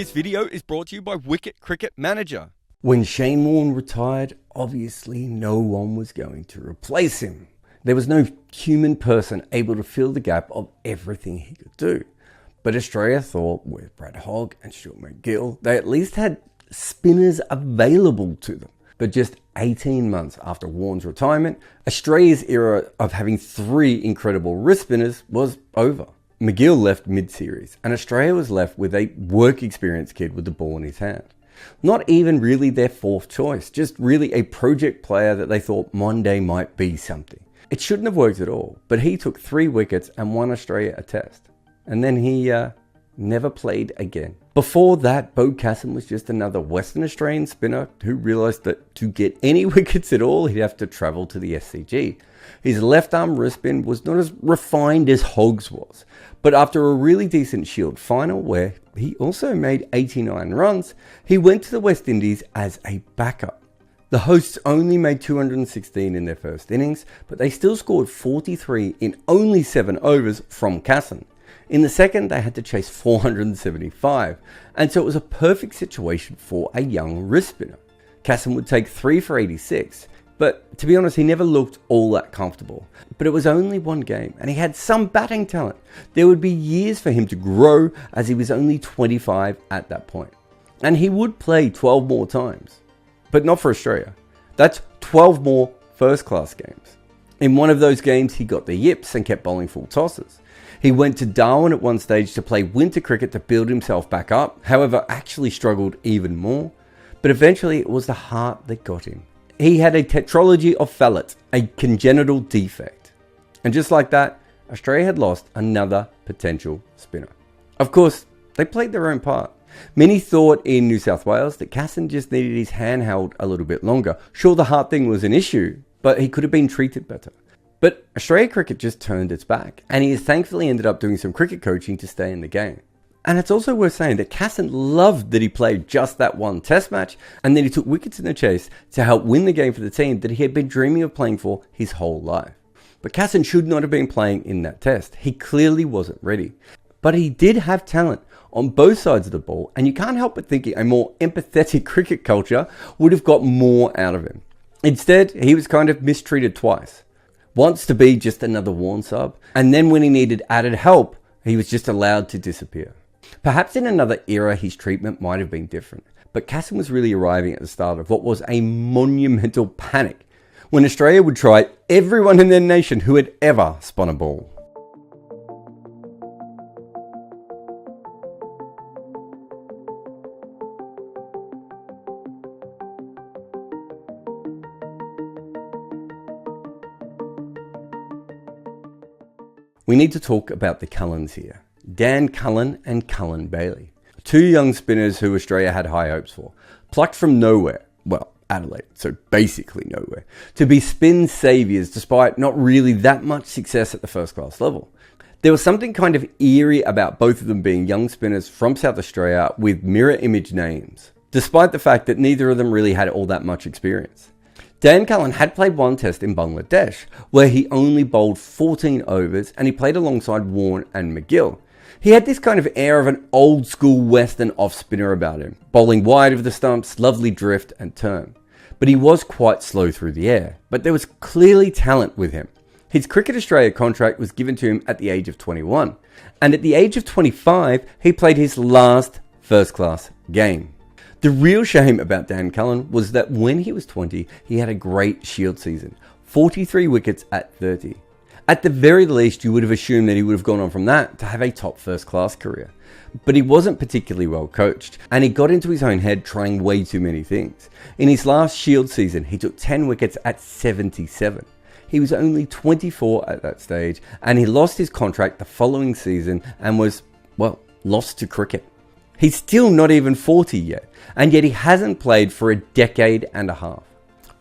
This video is brought to you by Wicket Cricket Manager. When Shane Warne retired, obviously no one was going to replace him. There was no human person able to fill the gap of everything he could do. But Australia thought with Brad Hogg and Stuart MacGill, they at least had spinners available to them. But just 18 months after Warne's retirement, Australia's era of having three incredible wrist spinners was over. MacGill left mid-series, and Australia was left with a work-experienced kid with the ball in his hand. Not even really their fourth choice, just really a project player that they thought one day might be something. It shouldn't have worked at all, but he took 3 wickets and won Australia a test. And then he never played again. Before that, Beau Casson was just another Western Australian spinner who realised that to get any wickets at all, he'd have to travel to the SCG. His left-arm wrist spin was not as refined as Hogg's was, but after a really decent Shield final where he also made 89 runs, he went to the West Indies as a backup. The hosts only made 216 in their first innings, but they still scored 43 in only 7 overs from Casson. In the second, they had to chase 475, and so it was a perfect situation for a young wrist spinner. Casson would take 3 for 86, but to be honest, he never looked all that comfortable. But it was only one game, and he had some batting talent. There would be years for him to grow, as he was only 25 at that point. And he would play 12 more times, but not for Australia. That's 12 more first-class games. In one of those games, he got the yips and kept bowling full tosses. He went to Darwin at one stage to play winter cricket to build himself back up, however actually struggled even more. But eventually it was the heart that got him. He had a tetralogy of fallout, a congenital defect. And just like that, Australia had lost another potential spinner. Of course, they played their own part. Many thought in New South Wales that Casson just needed his hand held a little bit longer. Sure, the heart thing was an issue, but he could have been treated better. But Australia cricket just turned its back, and he has thankfully ended up doing some cricket coaching to stay in the game. And it's also worth saying that Casson loved that he played just that one test match, and then he took wickets in the chase to help win the game for the team that he had been dreaming of playing for his whole life. But Casson should not have been playing in that test. He clearly wasn't ready. But he did have talent on both sides of the ball, and you can't help but thinking a more empathetic cricket culture would have got more out of him. Instead, he was kind of mistreated twice. Once to be just another Warne sub, and then when he needed added help, he was just allowed to disappear. Perhaps in another era his treatment might have been different, but Casson was really arriving at the start of what was a monumental panic, when Australia would try everyone in their nation who had ever spun a ball. We need to talk about the Cullens here. Dan Cullen and Cullen Bailey. 2 young spinners who Australia had high hopes for. Plucked from nowhere, well, Adelaide, so basically nowhere, to be spin saviours despite not really that much success at the first class level. There was something kind of eerie about both of them being young spinners from South Australia with mirror image names, despite the fact that neither of them really had all that much experience. Dan Cullen had played one test in Bangladesh, where he only bowled 14 overs and he played alongside Warne and MacGill. He had this kind of air of an old school Western off spinner about him, bowling wide of the stumps, lovely drift and turn. But he was quite slow through the air, but there was clearly talent with him. His Cricket Australia contract was given to him at the age of 21, and at the age of 25, he played his last first class game. The real shame about Dan Cullen was that when he was 20, he had a great Shield season, 43 wickets at 30. At the very least, you would have assumed that he would have gone on from that to have a top first class career. But he wasn't particularly well coached, and he got into his own head trying way too many things. In his last Shield season, he took 10 wickets at 77. He was only 24 at that stage, and he lost his contract the following season and was, well, lost to cricket. He's still not even 40 yet, and yet he hasn't played for a decade and a half.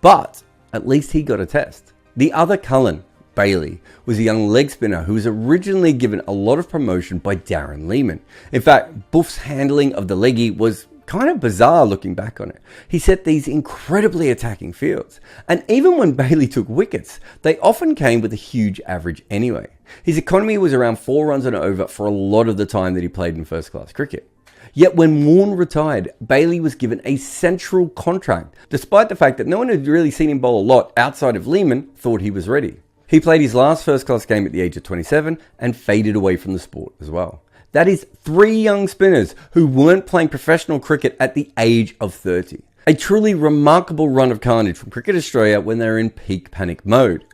But at least he got a test. The other Cullen, Bailey, was a young leg spinner who was originally given a lot of promotion by Darren Lehman. In fact, Buff's handling of the leggy was kind of bizarre looking back on it. He set these incredibly attacking fields, and even when Bailey took wickets, they often came with a huge average anyway. His economy was around 4 runs an over for a lot of the time that he played in first class cricket. Yet when Warne retired, Bailey was given a central contract, despite the fact that no one had really seen him bowl a lot outside of Lehman thought he was ready. He played his last first-class game at the age of 27 and faded away from the sport as well. That is 3 young spinners who weren't playing professional cricket at the age of 30. A truly remarkable run of carnage from Cricket Australia when they were in peak panic mode.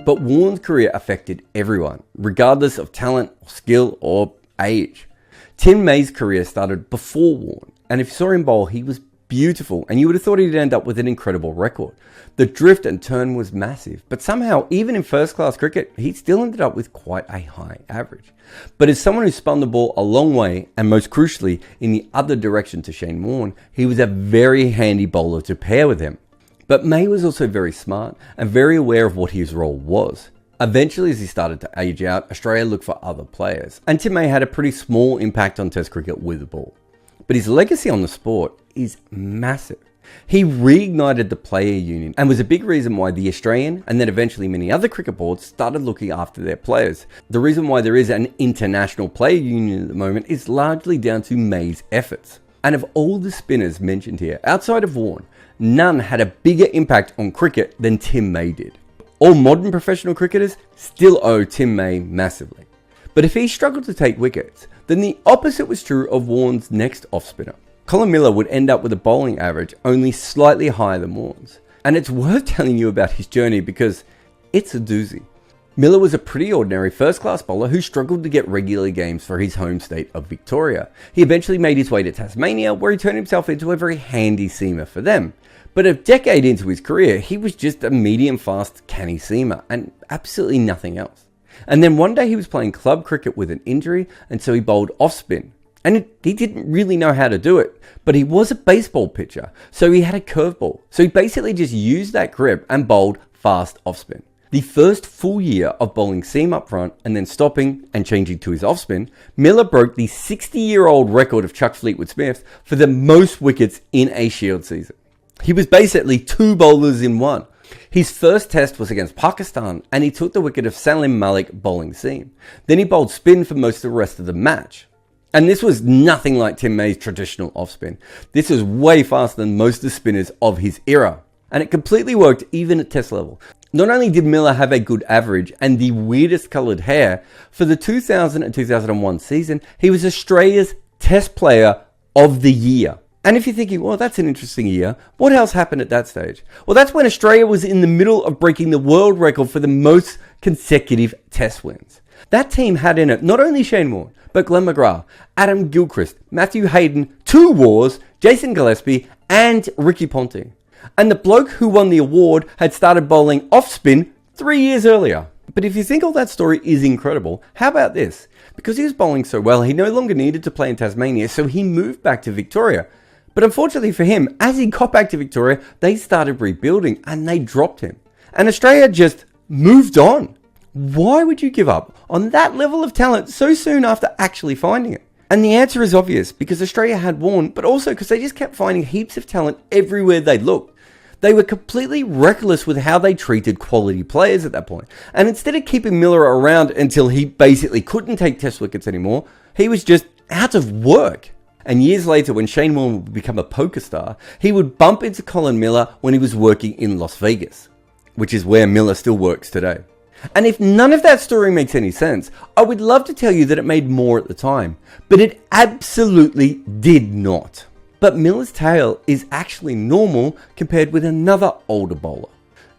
But Warne's career affected everyone, regardless of talent, skill, or age. Tim May's career started before Warne, and if you saw him bowl, he was beautiful, and you would have thought he'd end up with an incredible record. The drift and turn was massive, but somehow, even in first-class cricket, he still ended up with quite a high average. But as someone who spun the ball a long way, and most crucially, in the other direction to Shane Warne, he was a very handy bowler to pair with him. But May was also very smart and very aware of what his role was. Eventually, as he started to age out, Australia looked for other players, and Tim May had a pretty small impact on Test cricket with the ball. But his legacy on the sport is massive. He reignited the player union and was a big reason why the Australian and then eventually many other cricket boards started looking after their players. The reason why there is an international player union at the moment is largely down to May's efforts. And of all the spinners mentioned here, outside of Warne, none had a bigger impact on cricket than Tim May did. All modern professional cricketers still owe Tim May massively. But if he struggled to take wickets, then the opposite was true of Warne's next off-spinner. Colin Miller would end up with a bowling average only slightly higher than Warne's. And it's worth telling you about his journey because it's a doozy. Miller was a pretty ordinary first-class bowler who struggled to get regular games for his home state of Victoria. He eventually made his way to Tasmania, where he turned himself into a very handy seamer for them. But a decade into his career, he was just a medium-fast canny seamer and absolutely nothing else. And then one day he was playing club cricket with an injury, and so he bowled off-spin. And he didn't really know how to do it, but he was a baseball pitcher, so he had a curveball. So he basically just used that grip and bowled fast off-spin. The first full year of bowling seam up front and then stopping and changing to his off-spin, Miller broke the 60-year-old record of Chuck Fleetwood Smith for the most wickets in a Shield season. He was basically 2 bowlers in 1. His first test was against Pakistan and he took the wicket of Salim Malik bowling seam. Then he bowled spin for most of the rest of the match. And this was nothing like Tim May's traditional off-spin. This was way faster than most of the spinners of his era. And it completely worked even at test level. Not only did Miller have a good average and the weirdest coloured hair, for the 2000 and 2001 season, he was Australia's Test Player of the Year. And if you're thinking, well, that's an interesting year, what else happened at that stage? Well, that's when Australia was in the middle of breaking the world record for the most consecutive Test wins. That team had in it not only Shane Warne, but Glenn McGrath, Adam Gilchrist, Matthew Hayden, 2 Wars, Jason Gillespie, and Ricky Ponting. And the bloke who won the award had started bowling off-spin 3 years earlier. But if you think all that story is incredible, how about this? Because he was bowling so well, he no longer needed to play in Tasmania, so he moved back to Victoria. But unfortunately for him, as he got back to Victoria, they started rebuilding and they dropped him. And Australia just moved on. Why would you give up on that level of talent so soon after actually finding it? And the answer is obvious, because Australia had Warne, but also because they just kept finding heaps of talent everywhere they looked. They were completely reckless with how they treated quality players at that point. And instead of keeping Miller around until he basically couldn't take test wickets anymore, he was just out of work. And years later, when Shane Warne would become a poker star, he would bump into Colin Miller when he was working in Las Vegas, which is where Miller still works today. And if none of that story makes any sense, I would love to tell you that it made more at the time, but it absolutely did not. But Miller's tale is actually normal compared with another older bowler.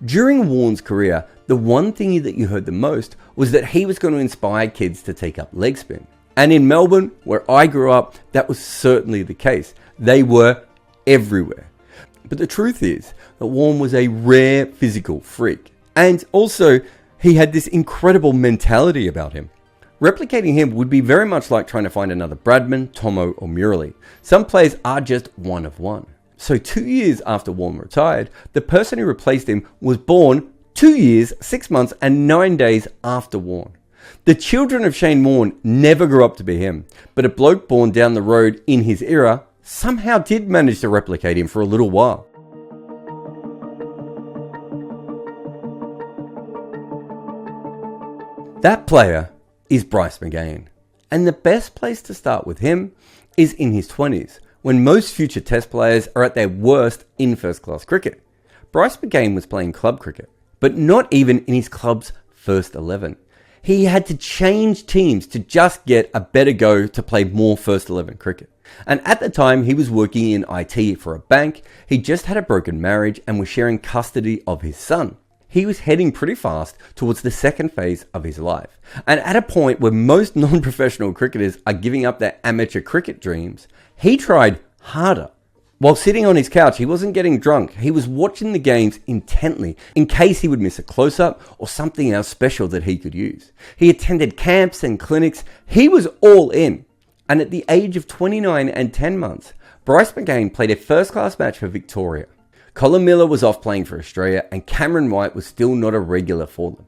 During Warne's career, the one thing that you heard the most was that he was going to inspire kids to take up leg spin. And in Melbourne, where I grew up, that was certainly the case. They were everywhere. But the truth is that Warne was a rare physical freak. And also, he had this incredible mentality about him. Replicating him would be very much like trying to find another Bradman, Tomo, or Murali. Some players are just one of one. So 2 years after Warne retired, the person who replaced him was born 2 years, 6 months and 9 days after Warne. The children of Shane Warne never grew up to be him, but a bloke born down the road in his era somehow did manage to replicate him for a little while. That player is Bryce McGain, and the best place to start with him is in his 20s, when most future test players are at their worst in first class cricket. Bryce McGain was playing club cricket, but not even in his club's first 11. He had to change teams to just get a better go to play more first 11 cricket. And at the time he was working in IT for a bank, he just had a broken marriage and was sharing custody of his son. He was heading pretty fast towards the second phase of his life. And at a point where most non-professional cricketers are giving up their amateur cricket dreams, he tried harder. While sitting on his couch, he wasn't getting drunk. He was watching the games intently in case he would miss a close-up or something else special that he could use. He attended camps and clinics. He was all in. And at the age of 29 and 10 months, Bryce McGain played a first-class match for Victoria. Colin Miller was off playing for Australia and Cameron White was still not a regular for them.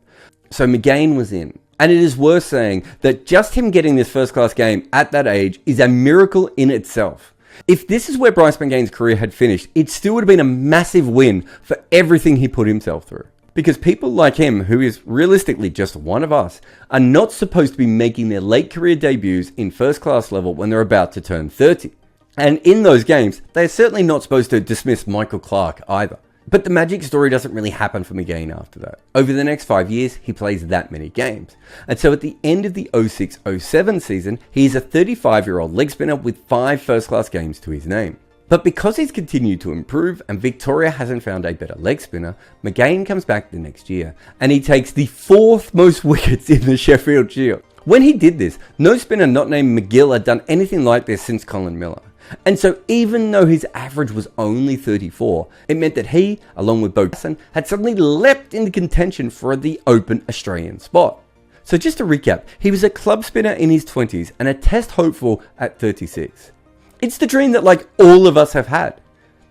So McGain was in. And it is worth saying that just him getting this first-class game at that age is a miracle in itself. If this is where Bryce McGain's career had finished, it still would have been a massive win for everything he put himself through. Because people like him, who is realistically just one of us, are not supposed to be making their late career debuts in first class level when they're about to turn 30. And in those games, they're certainly not supposed to dismiss Michael Clarke either. But the magic story doesn't really happen for McGain after that. Over the next 5 years, he plays that many games. And so at the end of the 06-07 season, he is a 35-year-old leg spinner with 5 first-class games to his name. But because he's continued to improve and Victoria hasn't found a better leg spinner, McGain comes back the next year and he takes the 4th most wickets in the Sheffield Shield. When he did this, no spinner not named McGill had done anything like this since Colin Miller. And so even though his average was only 34, it meant that he, along with Beau Casson, had suddenly leapt into contention for the open Australian spot. So just to recap, he was a club spinner in his 20s and a test hopeful at 36. It's the dream that like all of us have had.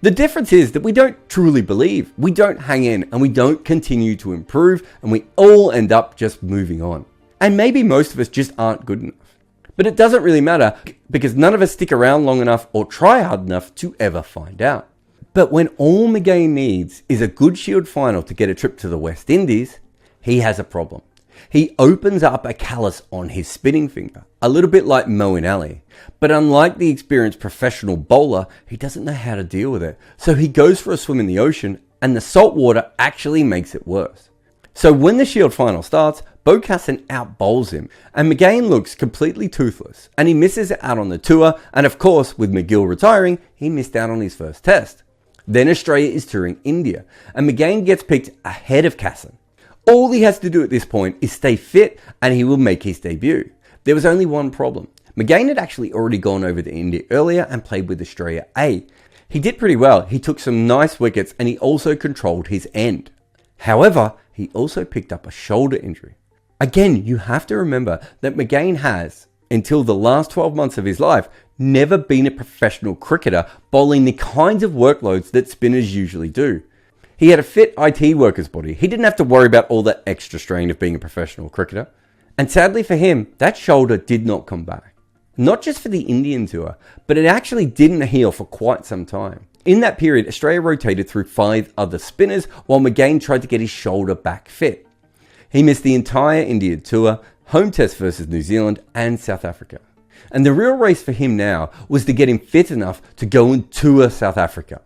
The difference is that we don't truly believe, we don't hang in, and we don't continue to improve, and we all end up just moving on. And maybe most of us just aren't good enough. But it doesn't really matter because none of us stick around long enough or try hard enough to ever find out. But when all McGain needs is a good Shield final to get a trip to the West Indies, he has a problem. He opens up a callus on his spinning finger, a little bit like Mo and Ali. But unlike the experienced professional bowler, he doesn't know how to deal with it. So he goes for a swim in the ocean and the salt water actually makes it worse. So when the Shield final starts, Beau Casson out-bowls him and McGain looks completely toothless and he misses out on the tour, and of course with McGill retiring, he missed out on his first test. Then Australia is touring India and McGain gets picked ahead of Casson. All he has to do at this point is stay fit and he will make his debut. There was only one problem. McGain had actually already gone over to India earlier and played with Australia A. He did pretty well, he took some nice wickets and he also controlled his end. However, he also picked up a shoulder injury. Again, you have to remember that McGain has, until the last 12 months of his life, never been a professional cricketer bowling the kinds of workloads that spinners usually do. He had a fit IT worker's body. He didn't have to worry about all that extra strain of being a professional cricketer. And sadly for him, that shoulder did not come back. Not just for the Indian tour, but it actually didn't heal for quite some time. In that period, Australia rotated through 5 other spinners while McGain tried to get his shoulder back fit. He missed the entire India tour, home test versus New Zealand and South Africa. And the real race for him now was to get him fit enough to go and tour South Africa.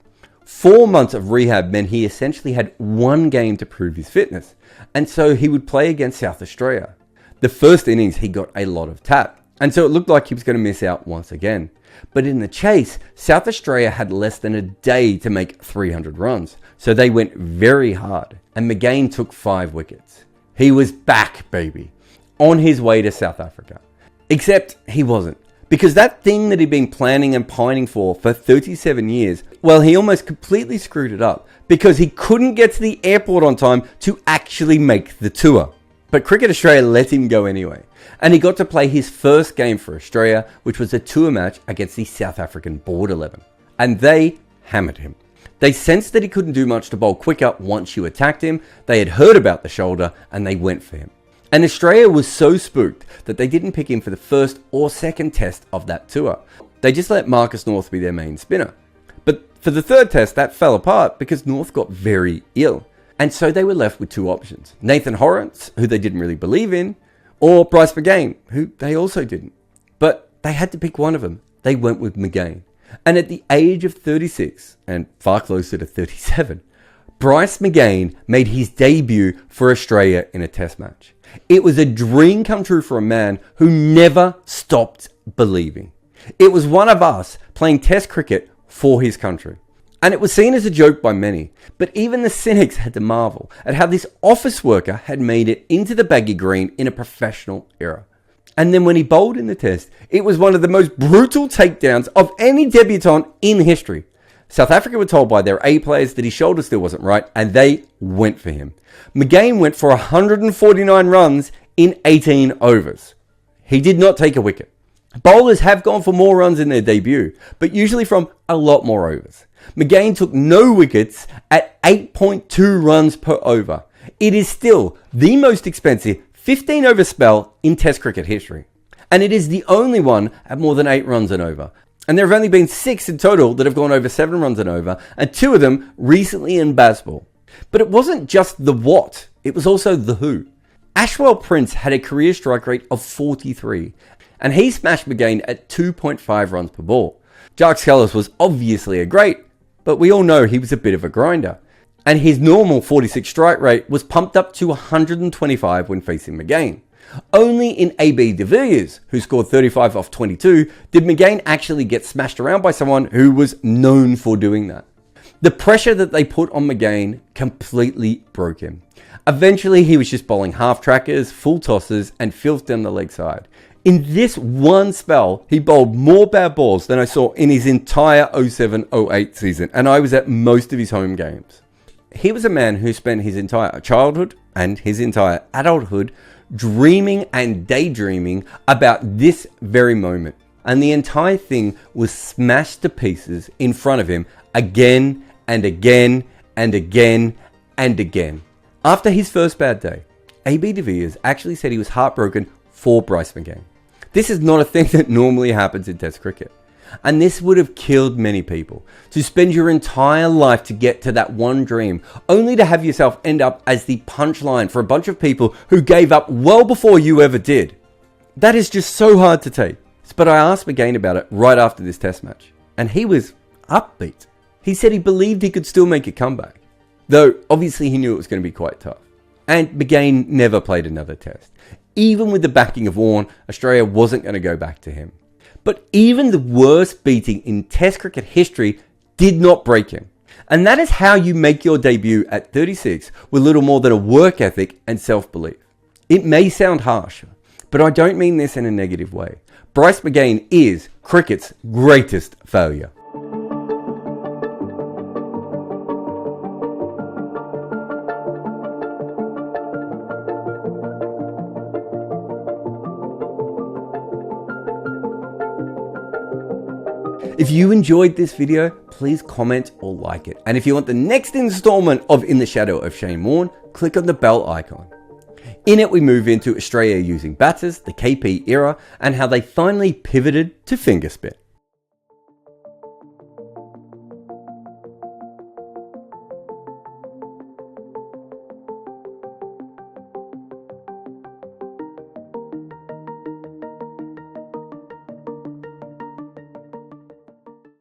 4 months of rehab meant he essentially had 1 game to prove his fitness, and so he would play against South Australia. The first innings he got a lot of tap, and so it looked like he was going to miss out once again. But in the chase, South Australia had less than a day to make 300 runs, so they went very hard, and McGain took 5 wickets. He was back, baby, on his way to South Africa. Except he wasn't. Because that thing that he'd been planning and pining for 37 years, well, he almost completely screwed it up because he couldn't get to the airport on time to actually make the tour. But Cricket Australia let him go anyway, and he got to play his first game for Australia, which was a tour match against the South African Board 11. And they hammered him. They sensed that he couldn't do much to bowl quicker once you attacked him. They had heard about the shoulder and they went for him. And Australia was so spooked that they didn't pick him for the first or second test of that tour. They just let Marcus North be their main spinner. But for the third test, that fell apart because North got very ill. And so they were left with two options. Nathan Horrocks, who they didn't really believe in, or Bryce McGain, who they also didn't. But they had to pick one of them. They went with McGain. And at the age of 36, and far closer to 37, Bryce McGain made his debut for Australia in a test match. It was a dream come true for a man who never stopped believing. It was one of us playing test cricket for his country. And it was seen as a joke by many, but even the cynics had to marvel at how this office worker had made it into the baggy green in a professional era. And then when he bowled in the test, it was one of the most brutal takedowns of any debutant in history. South Africa were told by their A players that his shoulder still wasn't right, and they went for him. McGain went for 149 runs in 18 overs. He did not take a wicket. Bowlers have gone for more runs in their debut, but usually from a lot more overs. McGain took no wickets at 8.2 runs per over. It is still the most expensive 15 over spell in Test cricket history. And it is the only one at more than 8 runs and over. And there have only been 6 in total that have gone over 7 runs and over, and 2 of them recently in baseball. But it wasn't just the what, it was also the who. Ashwell Prince had a career strike rate of 43, and he smashed McGain at 2.5 runs per ball. Jarrod Skellis was obviously a great, but we all know he was a bit of a grinder. And his normal 46 strike rate was pumped up to 125 when facing McGain. Only in AB de Villiers, who scored 35 off 22, did McGain actually get smashed around by someone who was known for doing that. The pressure that they put on McGain completely broke him. Eventually, he was just bowling half trackers, full tosses, and filth down the leg side. In this one spell, he bowled more bad balls than I saw in his entire 07-08 season, and I was at most of his home games. He was a man who spent his entire childhood and his entire adulthood dreaming and daydreaming about this very moment. And the entire thing was smashed to pieces in front of him again and again and again and again. After his first bad day, AB de Villiers actually said he was heartbroken for Bryce McGain. This is not a thing that normally happens in Test cricket. And this would have killed many people. To spend your entire life to get to that one dream, only to have yourself end up as the punchline for a bunch of people who gave up well before you ever did. That is just so hard to take. But I asked McGain about it right after this test match, and he was upbeat. He said he believed he could still make a comeback, though obviously he knew it was going to be quite tough. And McGain never played another test. Even with the backing of Warne, Australia wasn't going to go back to him. But even the worst beating in Test cricket history did not break him. And that is how you make your debut at 36 with little more than a work ethic and self-belief. It may sound harsh, but I don't mean this in a negative way. Bryce McGain is cricket's greatest failure. If you enjoyed this video, please comment or like it. And if you want the next installment of In the Shadow of Shane Warne, click on the bell icon. In it, we move into Australia using batters, the KP era, and how they finally pivoted to finger spin.